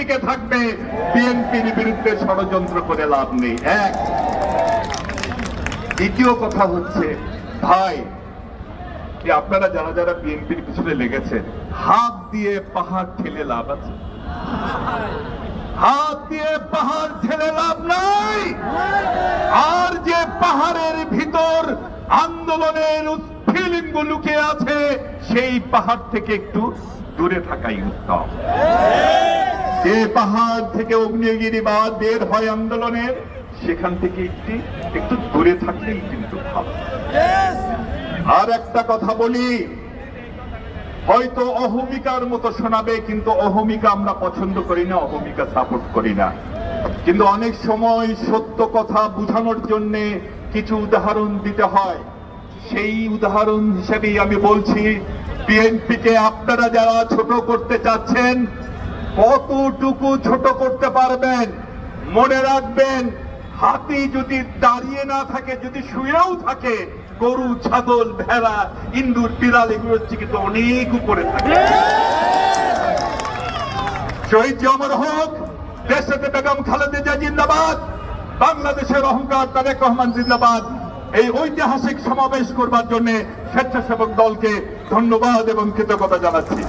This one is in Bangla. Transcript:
টিকে থাকবে, বিএনপির বিরুদ্ধে ষড়যন্ত্র করে লাভ নেই। এক। দ্বিতীয় কথা হচ্ছে, ভাই আপনারা যারা যারা বিএনপির পিছনে লেগেছেন, হাত দিয়ে পাহাড় ঠেলে লাভ আছে? হাত দিয়ে পাহাড় ঠেলে লাভ নাই। আর যে পাহাড়ের ভিতর আন্দোলনের উৎফিলিঙ্গ লুকিয়ে আছে, সেই পাহাড় থেকে একটু দূরে থাকাই উত্তম। যে পাহাড় থেকে অগ্নিগিরিবাদ বের হয় আন্দোলনের, সেখান থেকে একটু দূরে থাকলেই কিন্তু ভালো। আর একটা কথা বলি, হয়তো অহমিকার মতো শোনাবে, কিন্তু অহমিকা আমরা পছন্দ করি না, অহমিকা সাপোর্ট করি না। কিন্তু অনেক সময় সত্য কথা বোঝানোর জন্য কিছু উদাহরণ দিতে হয়। সেই উদাহরণ হিসেবেই আমি বলছি, বিএনপিকে আপনারা যারা ছোট করতে চাচ্ছেন, কতটুকু ছোট করতে পারবেন মনে রাখবেন। হাতি যদি দাঁড়িয়ে না থাকে, যদি শুয়েও থাকে, গরু, ছাগল, ভেড়া, ইন্দুর, বিড়াল এগুলোর থেকে তো অনেক উপরে থাকে। শহীদ অমর হোক, দেশে বেগম খালেদা জিয়া জিন্দাবাদ, বাংলাদেশের অহংকার তারেক রহমান জিন্দাবাদ। এই ঐতিহাসিক সমাবেশ করবার জন্য স্বেচ্ছাসেবক দলকে ধন্যবাদ এবং কৃতজ্ঞতা জানাচ্ছি।